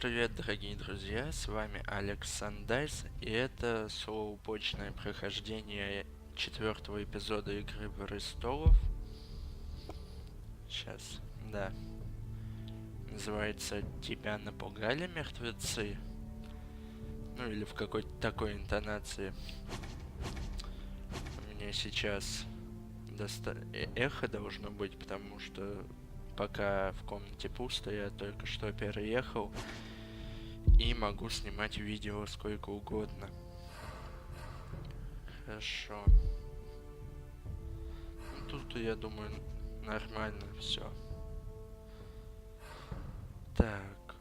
привет, дорогие друзья, с вами Александайс, и это слоупочное прохождение 4-го эпизода игры Форестеров. Сейчас, да. Называется «Тебя напугали мертвецы?» Ну или в какой-то такой интонации. У меня сейчас эхо должно быть, потому что пока в комнате пусто, я только что переехал и могу снимать видео сколько угодно. Хорошо. Ну, тут, я думаю, нормально все. Так.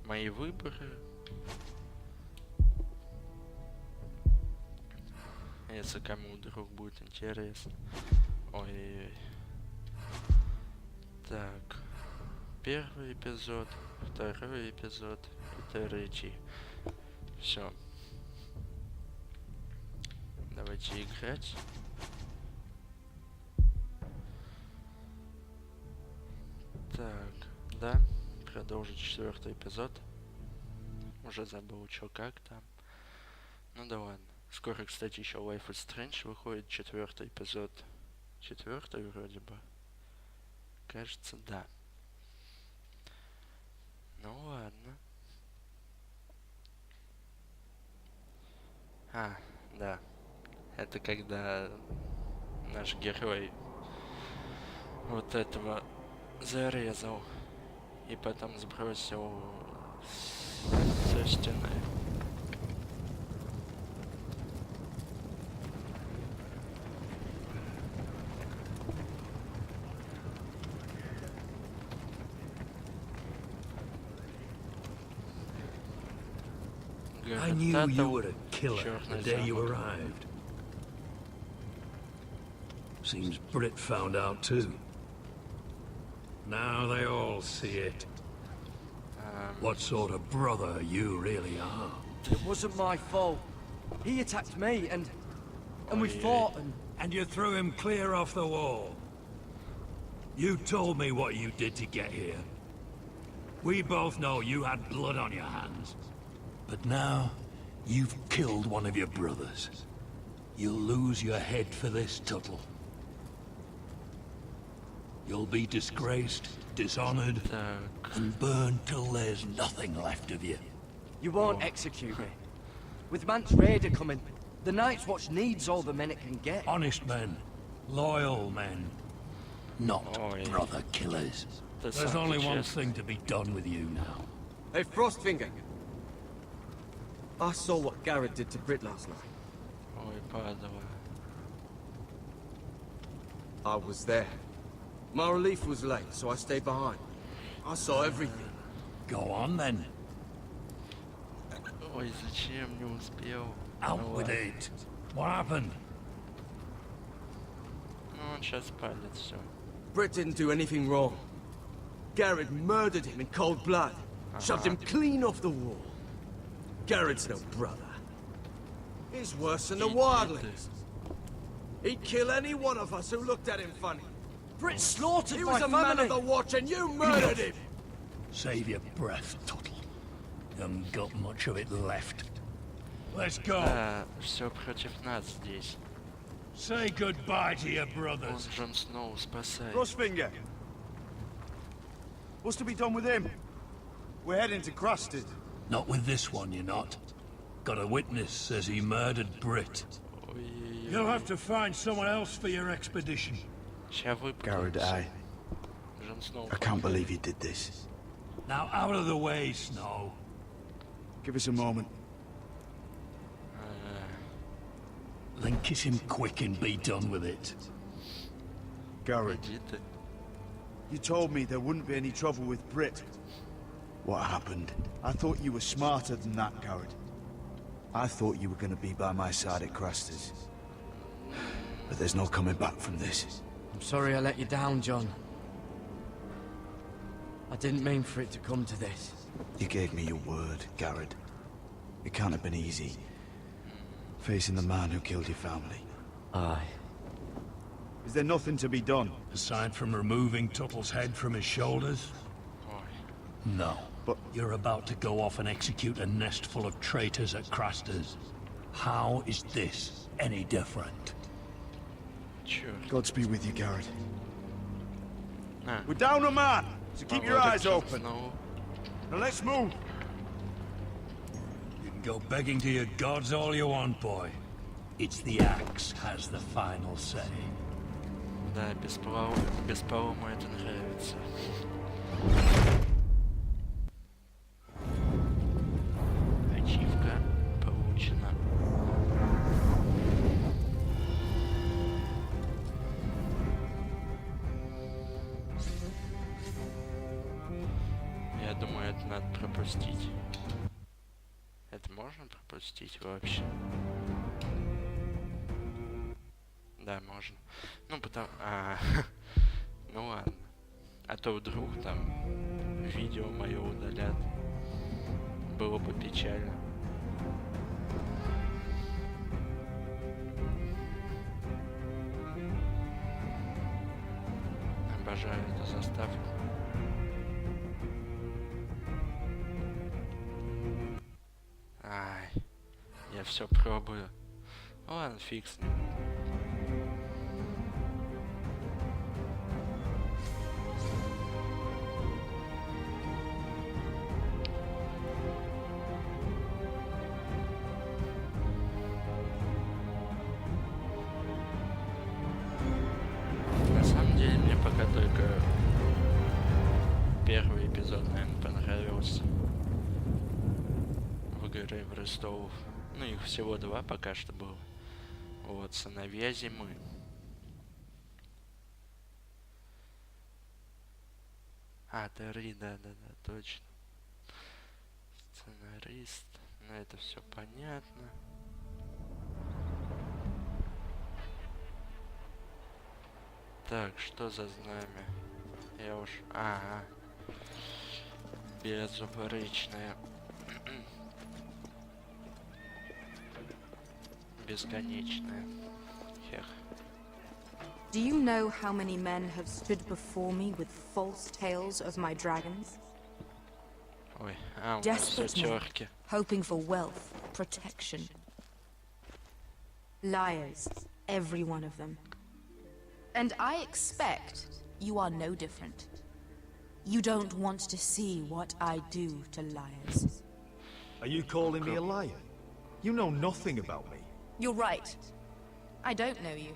Мои выборы. Если кому вдруг будет интересно. Ой-ой-ой. Так. Первый эпизод, второй эпизод и третий. Все. Давайте играть. Так, да. Продолжить 4-й эпизод. Уже забыл, что как там. Ну да ладно. Скоро, кстати, еще Life is Strange выходит, 4-й эпизод. 4-й вроде бы. Кажется, да. Ну ладно. Да. Это когда наш герой вот этого зарезал и потом сбросил со стены. I knew you were a killer the day you arrived. Seems Britt found out too. Now they all see it. What sort of brother you really are. It wasn't my fault. He attacked me and we fought And you threw him clear off the wall. You told me what you did to get here. We both know you had blood on your hands. But now, you've killed one of your brothers. You'll lose your head for this, Tuttle. You'll be disgraced, dishonored, and burned till there's nothing left of you. You won't execute me. With Mance Raider coming, the Night's Watch needs all the men it can get. Honest men, loyal men, not brother killers. There's only one thing to be done with you now. Hey, Frostfinger. I saw what Garrett did to Britt last night. I was there. My relief was late, so I stayed behind. I saw everything. Go on, then. Ой, зачем не успел? Out with it. What happened? Ну, он сейчас палит все. Britt didn't do anything wrong. Garrett murdered him in cold blood. Shoved him clean off the wall. Garrett's no brother. He's worse than the wildlings. He'd kill any one of us who looked at him funny. Britt slaughtered He my was a family. man of the watch and you murdered him! Save your breath, Tuttle. You haven't got much of it left. Let's go. Все против нас здесь. Say goodbye to your Он brothers. Джон Сноу спасает. Frostfinger. What's to be done with him? We're heading to Crusted. Not with this one, you're not. Got a witness says he murdered Britt. You'll have to find someone else for your expedition. Garrett, I can't believe you did this. Now out of the way, Snow. Give us a moment. Then kiss him quick and be done with it. Garrett, you told me there wouldn't be any trouble with Britt. What happened? I thought you were smarter than that, Garrett. I thought you were going to be by my side at Craster's. But there's no coming back from this. I'm sorry I let you down, John. I didn't mean for it to come to this. You gave me your word, Garrett. It can't have been easy. Facing the man who killed your family. Aye. Is there nothing to be done? Aside from removing Tuttle's head from his shoulders? No. But- You're about to go off and execute a nest full of traitors at Craster's. How is this any different? Черт. Godspeed with you, Garrett. А, We're down a man, so keep your Володя eyes open. снова. Now let's move. You can go begging to your gods all you want, boy. It's the axe has the final say. Да, беспалому это нравится. Ачивка получена. Я думаю, это надо пропустить. Это можно пропустить вообще? Да, можно. Ну, потом... ну ладно. А то вдруг там видео мое удалят. Было бы печально. Обожаю эту заставку. Ай, я все пробую. Ладно, фиг с ним. На самом деле мне пока только первый эпизод, наверное, понравился. В игре в Ростовов. Ну, их всего 2 пока что было. Вот, сыновья зимы. А, Терри, да, точно. Сценарист. Ну, это все понятно. Так, что за знамя? Я уж... Ага. Безупречное. Бесконечное. Хех. Do you know how many men have stood before me with false tales of my dragons? Ой, у нас все Desperate men, терки. hoping for wealth, protection. Liars, every one of them. And I expect you are no different. You don't want to see what I do to liars. Are you calling me a liar? You know nothing about me. You're right. I don't know you.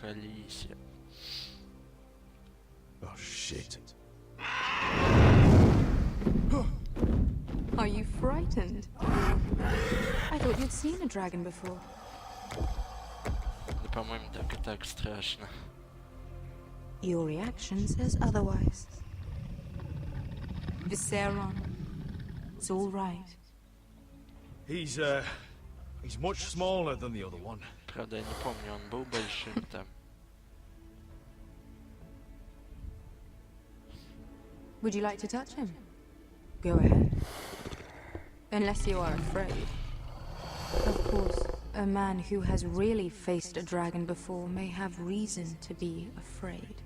Халисе. Oh, shit. Are you frightened? I thought you'd seen a dragon before. Да, по-моему, так и так страшно. Your reaction says otherwise. Visceron. It's all right. He's much smaller than the other one. Правда, я не помню, он был большим там. Would you like to touch him? Go ahead. Unless you are afraid. Of course, a man who has really faced a dragon before may have reason to be afraid.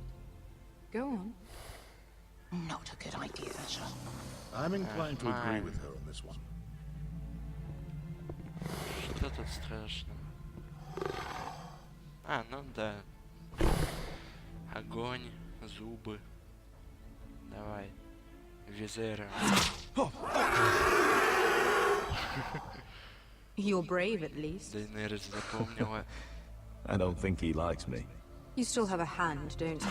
Go on. Not a good idea, sir. I'm inclined to agree with her on this one. Что тут страшного? А, ну да. Огонь, зубы. Давай. Визера. You're brave, at least. Дейнерис запомнила. I don't think he likes me. You still have a hand, don't you?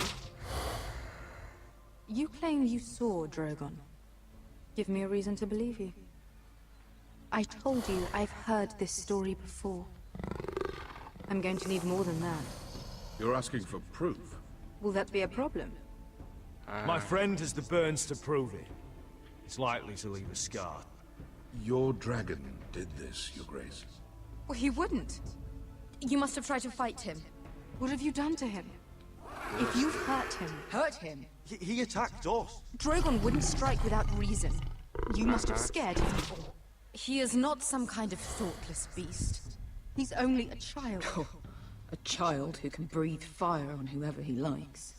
You claim you saw Drogon. Give me a reason to believe you. I told you I've heard this story before. I'm going to need more than that. You're asking for proof? Will that be a problem? My friend has the burns to prove it. It's likely to leave a scar. Your dragon did this, Your Grace. Well, he wouldn't. You must have tried to fight him. What have you done to him? If you've hurt him... Hurt him? He attacked us. Drogon wouldn't strike without reason. You must have scared him. He is not some kind of thoughtless beast. He's only a child. A child who can breathe fire on whoever he likes.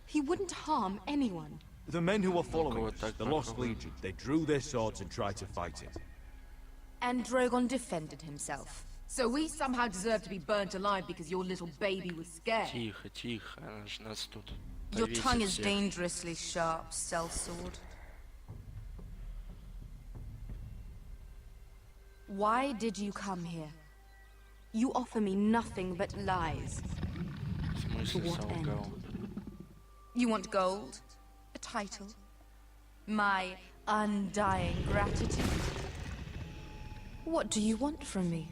He wouldn't harm anyone. The men who were following вот us, так the Lost попробуем. Legion, they drew their swords and tried to fight it. And Drogon defended himself. So we somehow deserve to be burnt alive because your little baby was scared. Тихо, тихо, она же нас тут Your повесит tongue is всех. dangerously sharp, sellsword. Why did you come here? You offer me nothing but lies. В смысле To what солгал? You want gold? A title? My undying gratitude? What do you want from me,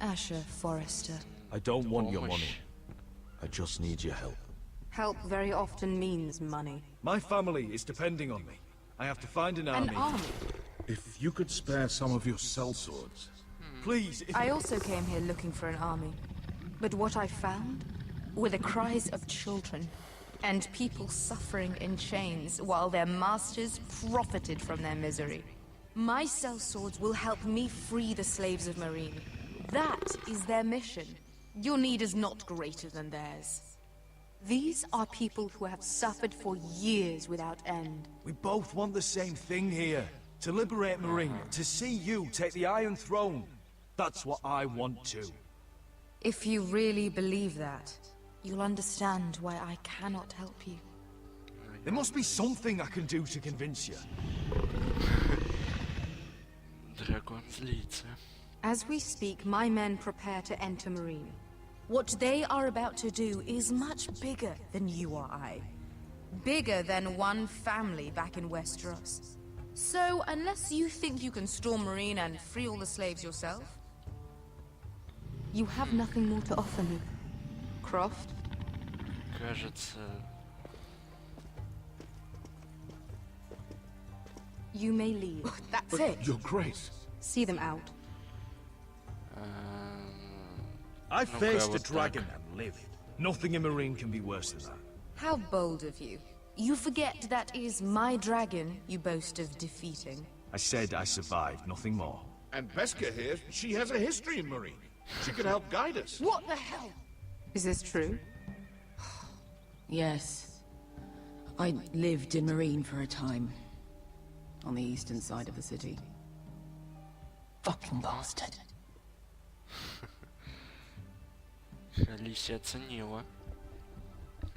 Asher Forrester? I don't want your Помощь. money. I just need your help. Help very often means money. My family is depending on me. I have to find an army. An army? If you could spare some of your sellswords. Please, if I also came here looking for an army. But what I found were the cries of children and people suffering in chains while their masters profited from their misery. My sellswords will help me free the slaves of Marine. That is their mission. Your need is not greater than theirs. These are people who have suffered for years without end. we both want the same thing here. To liberate Marine, to see you take the Iron Throne. That's what I want too. If you really believe that, you'll understand why I cannot help you. There must be something I can do to convince you. Дракон злится. As we speak, my men prepare to enter Marine. What they are about to do is much bigger than you or I. Bigger than one family back in Westeros. So, unless you think you can storm Marine and free all the slaves yourself, You have nothing more to offer me, Croft. Кажется, You may leave. That's But, it. Your Grace. See them out. I Ну-ка, faced a вот так. dragon and lived. Nothing in Marine can be worse than that. how bold of you. You forget that is my dragon you boast of defeating. I said I survived, nothing more. And Beska here, she has a history in Marine. She could help guide us. What the hell? Is this true? Yes. I lived in Marine for a time. On the eastern side of the city. Fucking bastard. Алисия оценила.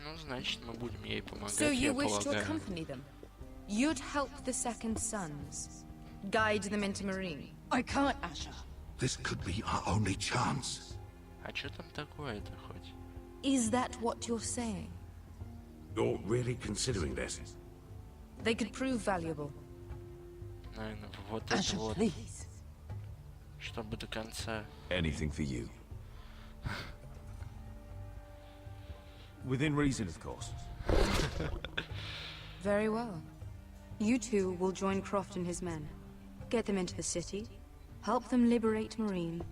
Ну, значит, мы будем ей помогать, So я you wish to полагаю. accompany them? You'd help the Second Sons. Guide them into Marine. I can't, Asher. This could be our only chance. А что там такое-то хоть? Is that what you're saying? You're really considering this? They could prove valuable. Наверное, вот это Asher, вот, please. чтобы до конца. Anything for you. Within reason, of course. Very well. You two will join Croft and his men. Get them into the city, help them liberate Marine,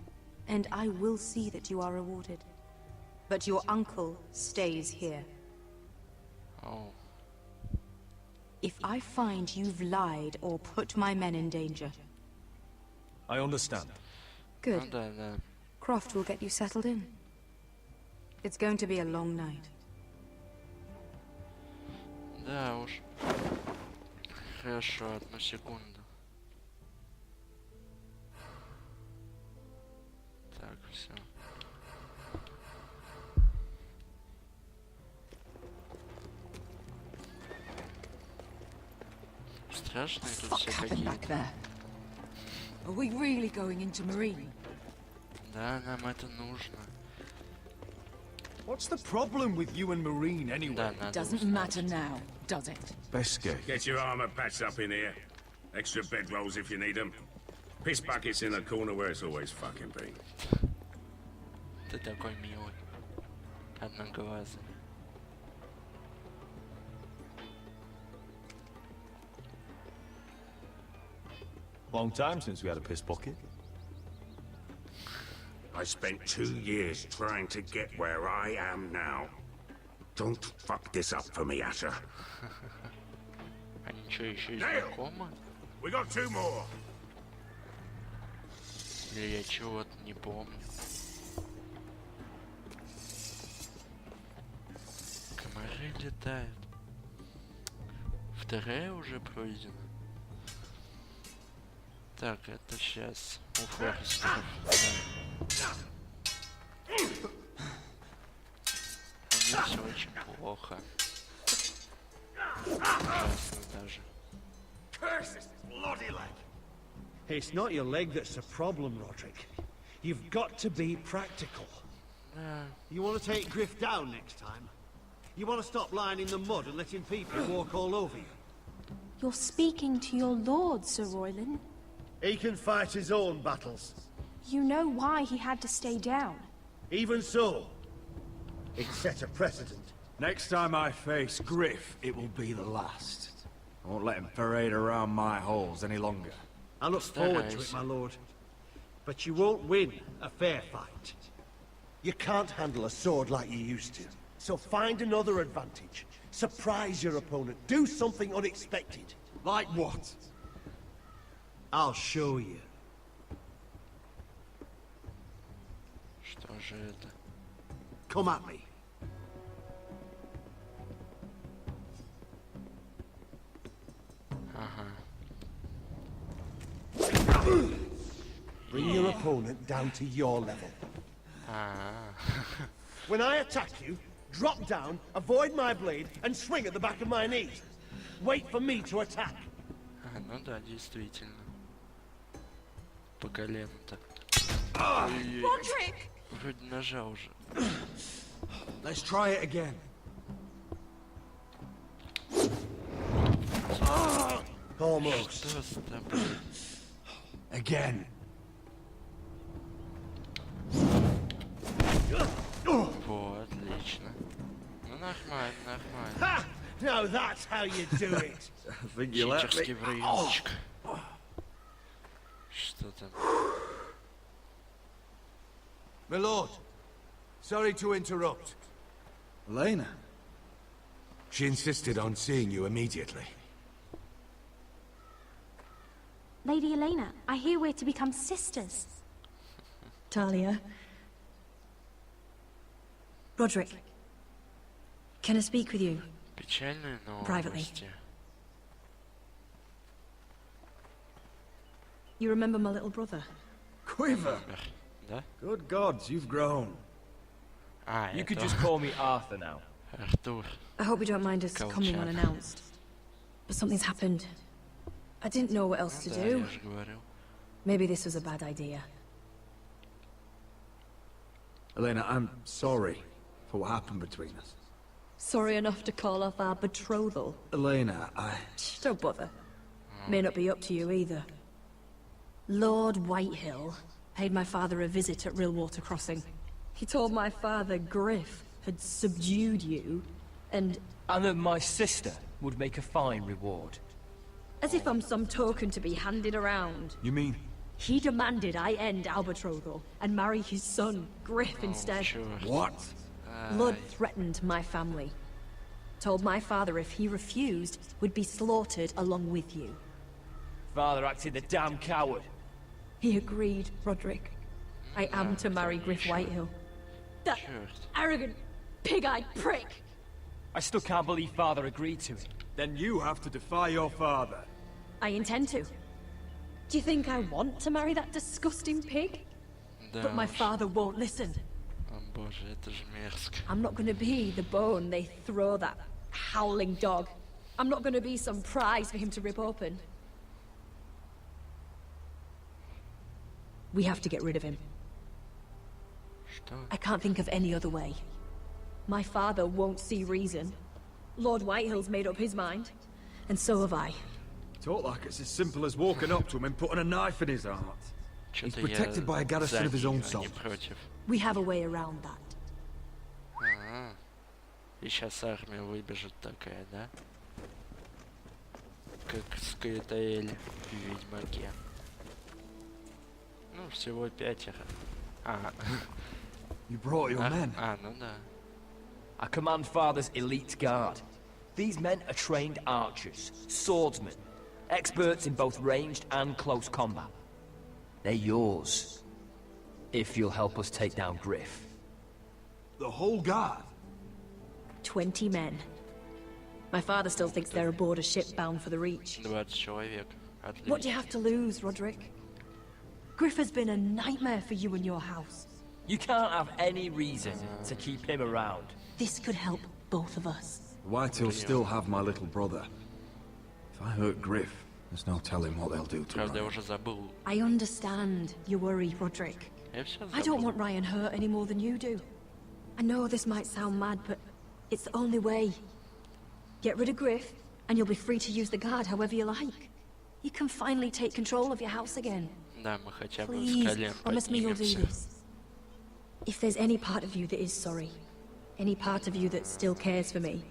and I will see that you are rewarded. But your uncle stays here. О, If I find you've lied or put my men in danger, I understand. good. ну да, да. Croft will get you settled in. It's going to be a long night. Да уж. Хорошо, одну секунду. Так, все. Страшные тут Fuck все happened back какие-то. there? Are we really going into Marine? Да, нам это нужно. What's the problem with you and Marine anyway? Да, надо Doesn't узнать. matter now, does it? Beska. Get your armor patched up in here. Extra bedrolls if you need them. Piss buckets in the corner where it's always fucking been. Ты такой милый. Одноглазый. Long time since we had a piss bucket. I spent 2 years trying to get where I am now. Don't fuck this up for me, Asher. Они что, еще и Nail! знакомы? We got 2 more. Или я чего-то не помню. Комары летают. вторая уже пройдена. Так, это сейчас у Форестеров. Да. У них все очень плохо. Ужасно даже. It's not your leg that's the problem, Roderick. You've got to be practical. You want to take Griff down next time? You want to stop lying in the mud and letting people walk all over you? You're speaking to your lord, Sir Royland. He can fight his own battles. You know why he had to stay down. Even so, it set a precedent. Next time I face Griff, it will be the last. I won't let him parade around my halls any longer. I look forward to it, my lord. But you won't win a fair fight. You can't handle a sword like you used to. So find another advantage. Surprise your opponent. Do something unexpected. Like what? I'll show you. Что же это? Come at me. Bring your opponent down to your level. When I attack you, drop down, avoid my blade, and swing at the back of my knees. Wait for me to attack. Ну да, действительно. По колену-то. Roderick! Вроде ножа уже. Let's try it again. Almost. Что с тобой? Again. Во, отлично. Ну нормально, нормально. Ha! Now that's how you do it. Читерский врыжечек. Что там? My lord, sorry to interrupt. Elena? She insisted on seeing you immediately. Lady Elena, I hear we're to become sisters. Talia. Roderick. Can I speak with you? Печальные Privately. новости. You remember my little brother? Quiver! Да? Good gods, you've grown. А, You это could just call me Arthur now. Артур. I hope you don't mind us coming Колчак. unannounced. But something's happened. I didn't know what else to Да, do. я же говорил. Maybe this was a bad idea. Elena, I'm sorry for what happened between us. Sorry enough to call off our betrothal. Elena, Don't bother. May not be up to you either. Lord Whitehill paid my father a visit at Rillwater Crossing. He told my father Griff had subdued you, and that my sister would make a fine reward. as if I'm some token to be handed around. You mean? He demanded I end our betrothal and marry his son, Griff, instead. What? Blood threatened my family. Told my father if he refused, we'd be slaughtered along with you. Father acted a damn coward. He agreed, Roderick. I am to marry Griff Whitehill. That arrogant, pig-eyed prick! I still can't believe Father agreed to it. Then you have to defy your father. I intend to. Do you think I want to marry that disgusting pig? Да But my уж. father won't listen. О боже, это же мерзко. I'm not gonna be the bone they throw that howling dog. I'm not gonna be some prize for him to rip open. We have to get rid of him. Что? I can't think of any other way. My father won't see reason. Lord Whitehill's made up his mind. And so have I. Talk like it's as simple as walking up to him and putting a knife in his heart. He's Чё-то я protected by a garrison of his за own них, а sort. не против. We have a way around that. Ага. И сейчас армия выбежит такая, да? Как Скаэтаэль в Ведьмаке. Ну, всего 5. А. You brought your men. Ну да. I command Father's elite guard. These men are trained archers, swordsmen, experts in both ranged and close combat. They're yours, if you'll help us take down Griff. The whole guard? 20 men. My father still thinks they're aboard a ship bound for the Reach. 20 человек. What do you have to lose, Roderick? Griff has been a nightmare for you and your house. You can't have any reason to keep him around. This could help both of us. Whitehills still have my little brother. If I hurt Griff, there's no telling what they'll do to Правда, я Ryan. уже забыл. I understand your worry, Roderick. Я всё I don't забыл. want Ryan hurt any more than you do. I know this might sound mad, but it's the only way. Get rid of Griff, and you'll be free to use the guard however you like. You can finally take control of your house again. Да, мы хотя бы с Please, колен promise me you'll do поднимемся. this. If there's any part of you that is sorry, any part of you that still cares for me,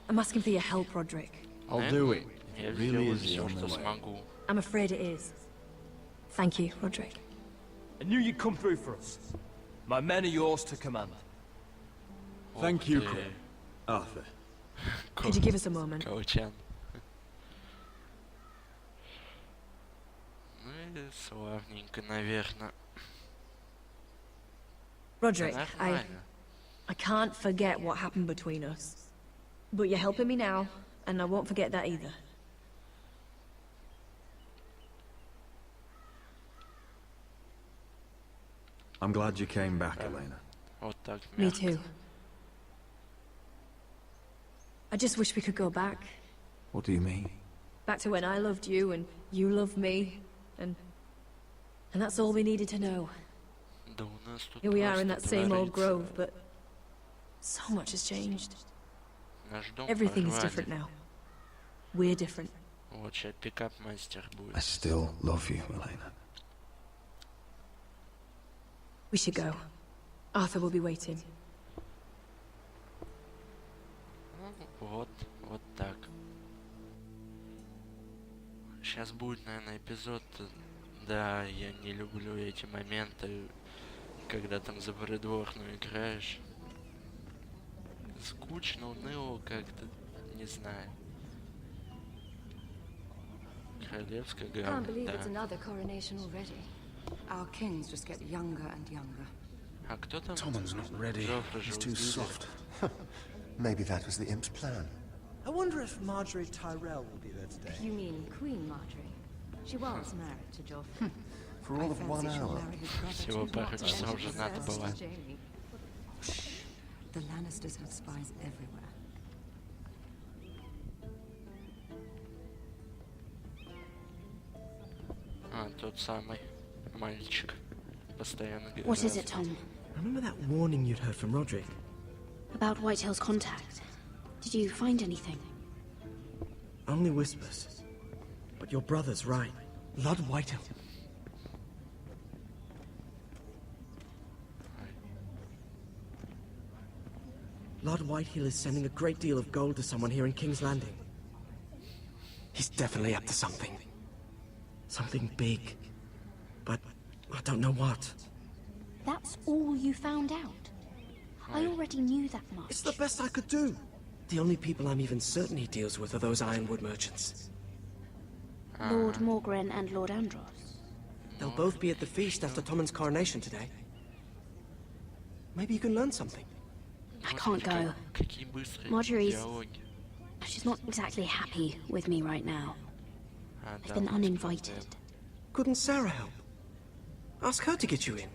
I'm asking for your help, Roderick. I'll do it. Я It really сделаю is the всё, only что way. смогу. I'm afraid it is. Thank you, Roderick. I knew you'd come through for us. My men are yours to command. Thank you, Arthur. Could you give us a moment? Каучан. Ну и славненько, наверное. Roderick, Нормально. I can't forget what happened between us. But you're helping me now, and I won't forget that either. I'm glad you came back, Elena. Вот так Me мягко. too. I just wish we could go back. What do you mean? Back to when I loved you and you loved me, and that's all we needed to know. Да у нас тут Here we are in просто that same old творится. grove, but so much has changed. Наш дом Everything is порвали. different now. We're different. Вот сейчас пикап-мастер I будет. still love you, Elena. We should go. Arthur will be waiting. Вот, вот так. Сейчас будет, наверное, эпизод. Да, я не люблю эти моменты, когда там за придворную играешь. Скучно, уныло как-то, не знаю. Королевская Can't грамота, believe it's да. another coronation already. Our kings just get younger and younger. А кто там? Tommen's not ready. Жофре же He's too убили. soft. Maybe that was the imp's plan. I wonder if Marjorie Tyrell will be there today. You mean Queen Marjorie? She was married to Joffrey. For all of 1 hour. Всего пару часов жената была. The Lannisters have spies everywhere. А, тот самый мальчик. Постоянно говорит. What is it, Tom? Remember that warning you'd heard from Roderick? About Whitehill's contact. Did you find anything? Only whispers. But your brother's right. Lord Whitehill. Lord Whitehill is sending a great deal of gold to someone here in King's Landing. He's definitely up to something. Something big. But I don't know what. That's all you found out? I already knew that much. It's the best I could do. The only people I'm even certain he deals with are those ironwood merchants. Lord Morgren and Lord Andros. They'll both be at the feast after Tommen's coronation today. Maybe you can learn something. I can't go. Какие быстрые Marjorie's... диалоги. She's not exactly happy with me right now. А, I've да, been вот uninvited. Couldn't Sarah help? Ask her to get you in.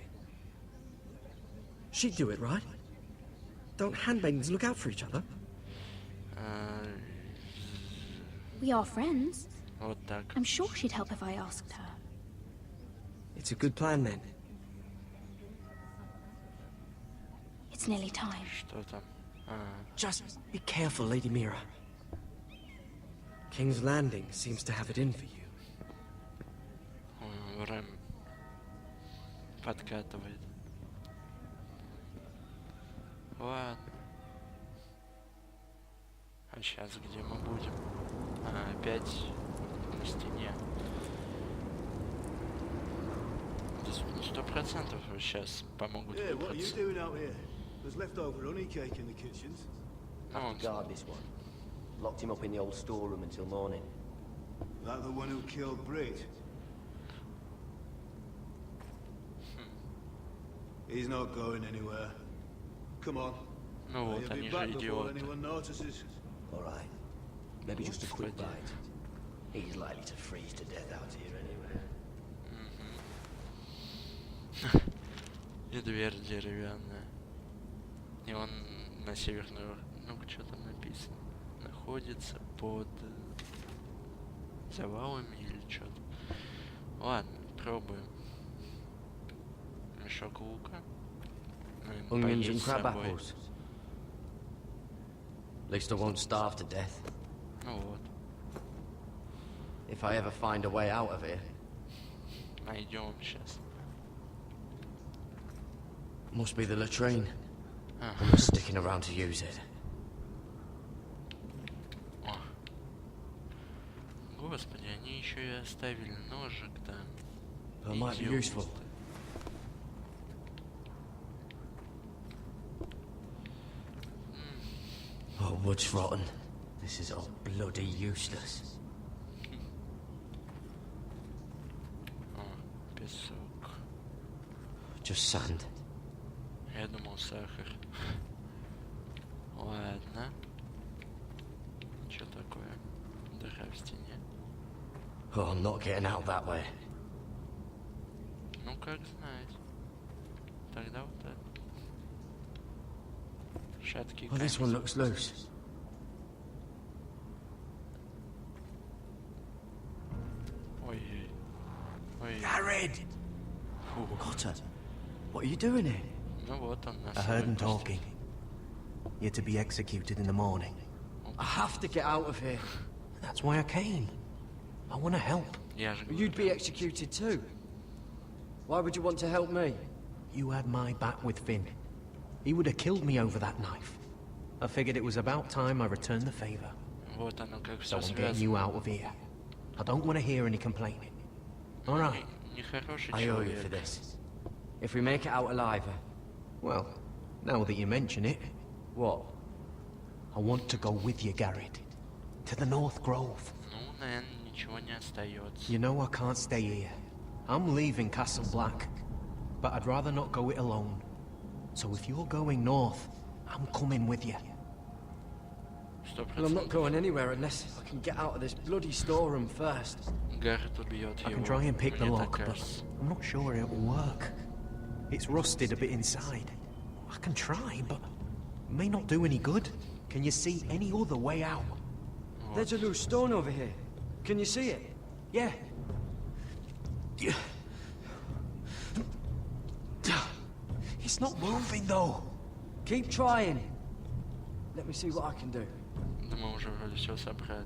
She'd do it, right? Don't handmaidens look out for each other? We are friends. Вот так. I'm sure she'd help if I asked her. It's a good plan, then. It's nearly time. Что там? А, Just be careful, Lady Mira. King's Landing seems to have it in for you. Рэм подкатывает. Ладно. А сейчас где мы будем? А, опять на стене. Да 100% сейчас помогут Yeah, what are you выбраться. doing out here? There's leftover honey cake in the kitchens. Oh, Guard this one. Locked him up in the old storeroom until morning. That the one who killed Brit? He's not going anywhere. Come on. Ну вот, He'll они be же back before идиоты. anyone notices. All right. Maybe just a quick Господи. bite. He's likely to freeze to death out here anyway. И дверь деревянная. И он на северную... Ну-ка, что там написано? Находится под завалами или что-то. Ладно, пробуем. Мешок лука. Onions and crab apples. At least I won't starve to death. Ну вот. If I ever find a way out of here. Найдем сейчас. Must be the latrine. I'm just sticking around to use it. О. Господи, они еще и оставили ножик там. That might be useful. Oh, wood's rotten. This is all bloody useless. О, песок. Just sand. Я думал сахар. Ладно. Что такое? Дыра в стене. Oh, I'm not getting out that way. Ну как знать. Тогда вот это. Шаткий Well, this one looks loose. Ой-ой. Ой. Jared! Potter, what are you doing here? Ну вот он нас. I heard him talking. You're to be executed in the morning. I have to get out of here. That's why I came. I want to help. You'd be executed too. Why would you want to help me? You had my back with Finn. He would have killed me over that knife. I figured it was about time I returned the favor. Вот оно как So все I'm getting you out of here. I don't want to hear any complaining. All right. Нехороший I owe you for человек. this. If we make it out alive, Well, now that you mention it, what? I want to go with you, Garrett. To the North Grove. Ну, наверное, ничего не остается. You know I can't stay here. I'm leaving Castle Black. But I'd rather not go it alone. So if you're going north, I'm coming with you. Well, I'm not going anywhere unless I can get out of this bloody storeroom first. Гаррет убьет I его. can try and pick the Мне lock, так but кажется. I'm not sure it'll work. It's rusted a bit inside. I can try, but it may not do any good. Can you see any other way out? There's a loose stone over here. Can you see it? Yeah. It's not moving, though. Keep trying. Let me see what I can do. Да мы уже вроде все собрали.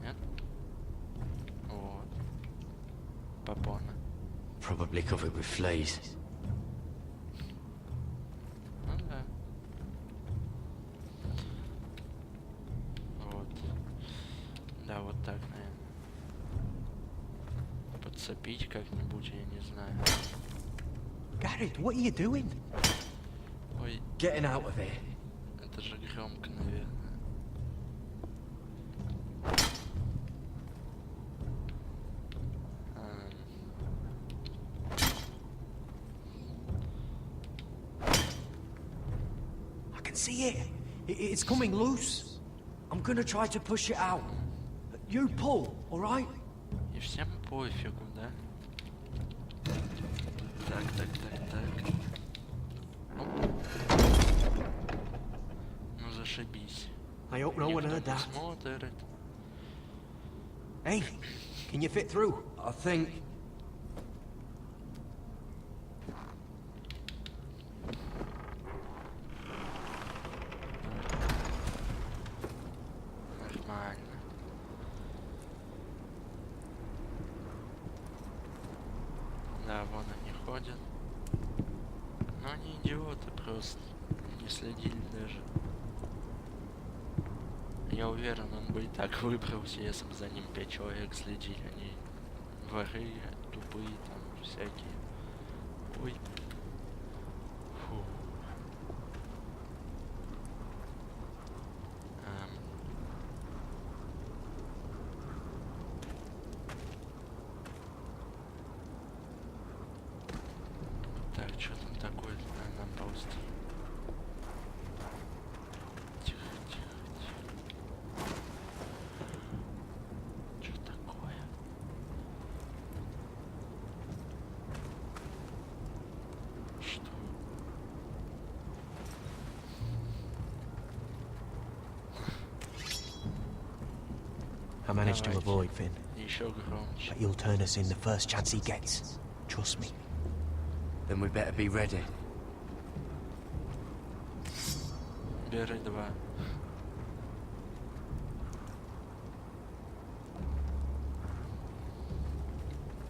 Нет? Вот. Попона. Probably covered with fleas. Ну да. Вот. Да, вот так, наверное. Подцепить как-нибудь, я не знаю. Garrett, what are you doing? Ой, Getting out of here. это же громко, наверное. I can see it. It's coming loose. I'm gonna try to push it out. You pull, all right? И всем пофигу, да? Так, так, так, так. Оп. Ну зашибись. I hope no one Никто heard не that. смотрит. Hey, can you fit through? I think. Нормально. Да, вон они ходят. Но они идиоты просто. Не следили даже. Я уверен, он бы и так выбрался, если бы за ним 5 человек следили. Они воры, тупые там всякие. Ой. Фу. Так, что там такое? Надо нам ползти. Тихо, тихо, тихо. manage to avoid, Finn. Еще громче. But he'll turn us in the first chance he gets. Trust me. Then we better be ready. Бери 2.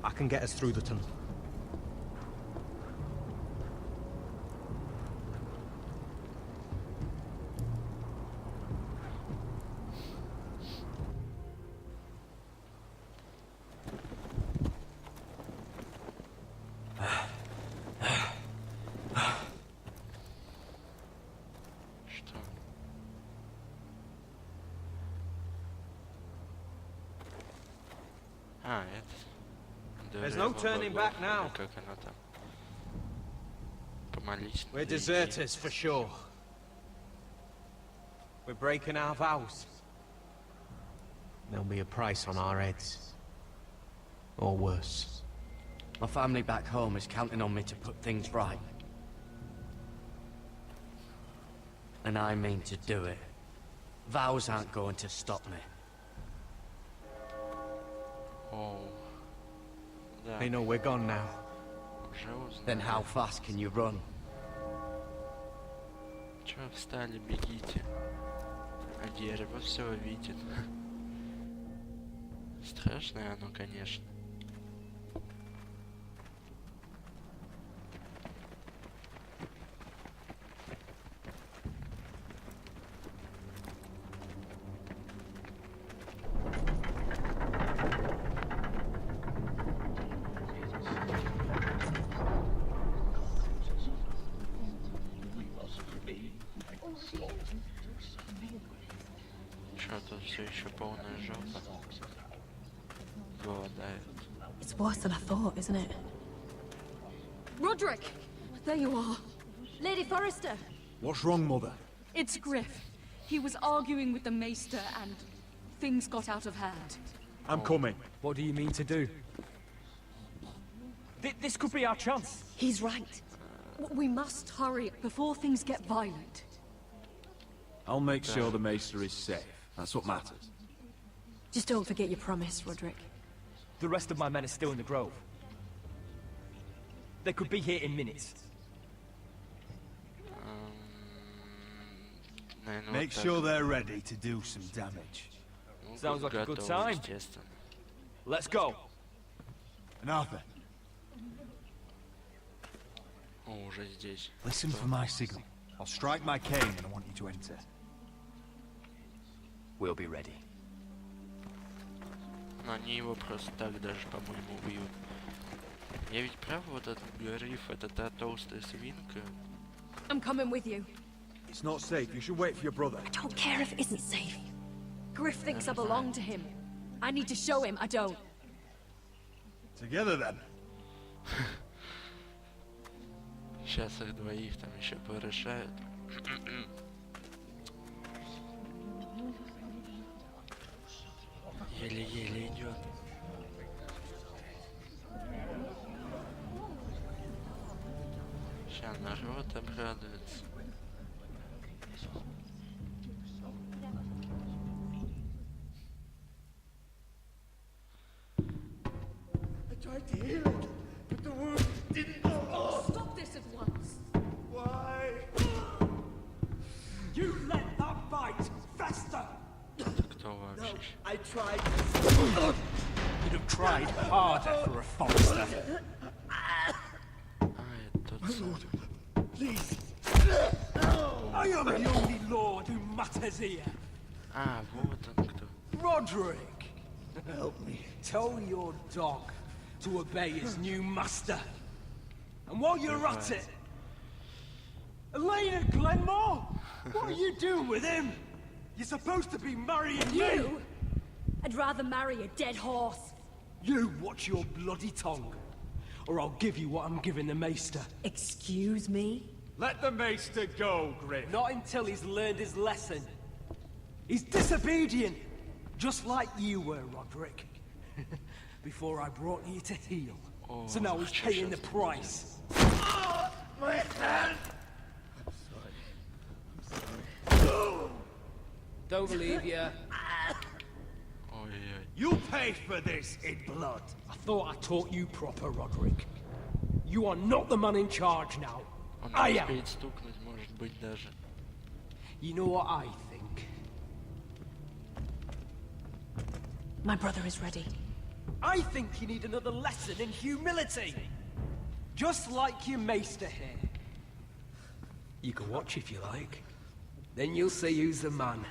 I can get us through the tunnel. Что? А, это... There's no turning back now. Как она там? Помолись. We're deserters for sure. We're breaking our vows. There'll be a price on our heads. Or worse. My family back home is counting on me to put things right. And I mean to do it. Vows aren't going to stop me. Oh. Да. They know we're gone now. Уже узнали. Then how fast can you run? Чё встали, бегите. А дерево все видит. Страшное оно, конечно. Чё тут все еще полная жопа? Голодает. It's worse than I thought, isn't it? Roderick! There you are. Lady Forrester. What's wrong, Mother? It's Griff. He was arguing with the Maester and things got out of hand. I'm coming. What do you mean to do? This could be our chance. He's right. We must hurry before things get violent. I'll make sure the Maester is safe. That's what matters. Just don't forget your promise, Roderick. The rest of my men are still in the grove. They could be here in minutes. Make sure they're ready to do some damage. Sounds like a good time. Let's go. And Arthur. О, уже здесь. Listen for my signal. I'll strike my cane and I want you to enter. We'll be ready. Но они его просто так даже, по-моему, убьют. Я ведь прав, вот этот Гриф, это та толстая свинка. I'm coming with you. It's not safe. You should wait for your brother. I don't care if it isn't safe. Griff thinks I belong to him. I need to show him I don't. Together then. Сейчас их двоих там еще порешают. Еле-еле идет. Сейчас народ обрадуется. I tried to heal it, but the wound didn't go off. Stop this at once. Why? You let that bite fester! Кто вообще? I tried. You'd have tried harder for a Forester. А, это тот самый. Please. I am the only lord who matters here. А, вот он кто. Roderick! Help me. Tell your dog to obey his new master. And while you're at it, Elena Glenmore, what are you doing with him? You're supposed to be marrying me. You? I'd rather marry a dead horse. You watch your bloody tongue, or I'll give you what I'm giving the Maester. Excuse me? Let the Maester go, Griff. Not until he's learned his lesson. He's disobedient, just like you were, Roderick. Before I brought you to heel. So now he's paying the price. My hand! Don't believe you. Ой-ой-ой. pay for this in blood. I thought I taught you proper, Roderick. You are not the man in charge now. Он I не am. успеет стукнуть, может быть, даже. You know what I think? My brother is ready. I think you need another lesson in humility. Just like your maester here. You can watch if you like. Then you'll see who's the man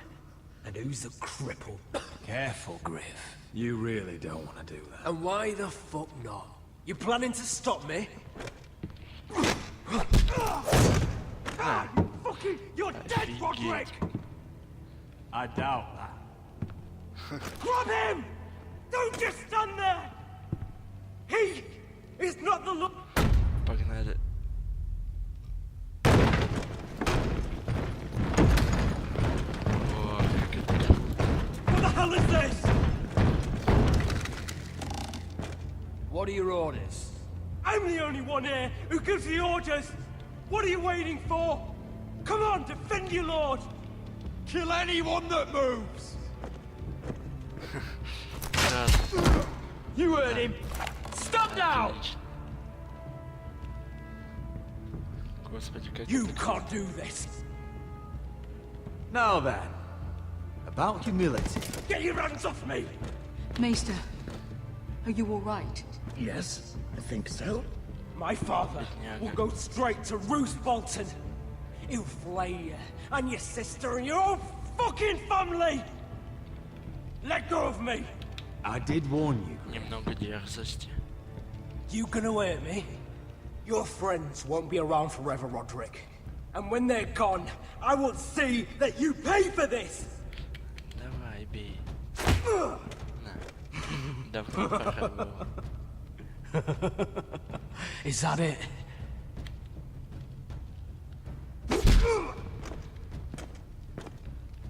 and who's the cripple. Careful, Griff. You really don't want to do that. And why the fuck not? You planning to stop me? You're dead, Roderick! I doubt that. Grab him! Don't just stand there! He is not the look. Погнали. О, как это круто. What the hell is this? What are your orders? I'm the only one here who gives the orders. What are you waiting for? Come on, defend your lord. Kill anyone that moves! You heard him. Stop now! Господи, как You это can't do this. Now then, about humility. Get your hands off me! Maester, are you all right? Yes, I think so. My father will go straight to Roose Bolton. He'll flay you, and your sister, and your whole fucking family! Let go of me! I did warn you. немного дерзости. You gonna hear me? Your friends won't be around forever, Roderick. And when they're gone, I will see that you pay for this! Давай, бей. На. Давно пора было. Is that it?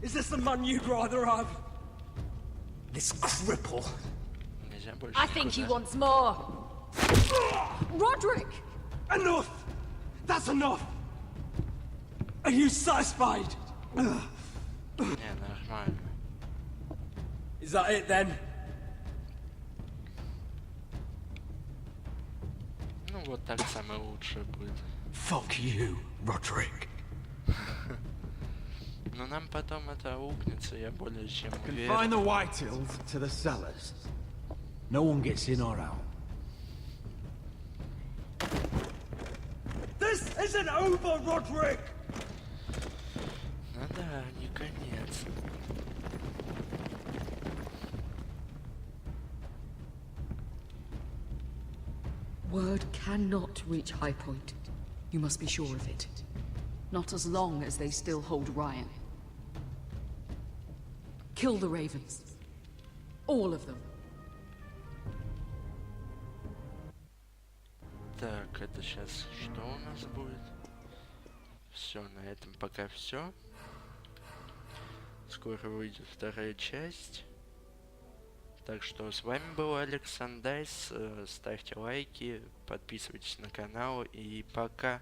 Is this the man you'd rather have? This cripple. Нельзя больше I think he никуда. wants more. Roderick! Enough! That's enough! Are you satisfied? Не, нормально. Is that it then? Ну вот так самое лучшее будет. Fuck you, Roderick. Но нам потом это аукнется, я более чем Confine уверен. the Whitehills to the cellars. No one gets in or out. This isn't over, Roderick! Ну да, не конец. Word cannot reach High Point. You must be sure of it. Not as long as they still hold Ryan. Kill the ravens. All of them. Так, это сейчас что у нас будет? Все, на этом пока все. Скоро выйдет вторая часть. Так что с вами был Александайс. Ставьте лайки, подписывайтесь на канал и пока.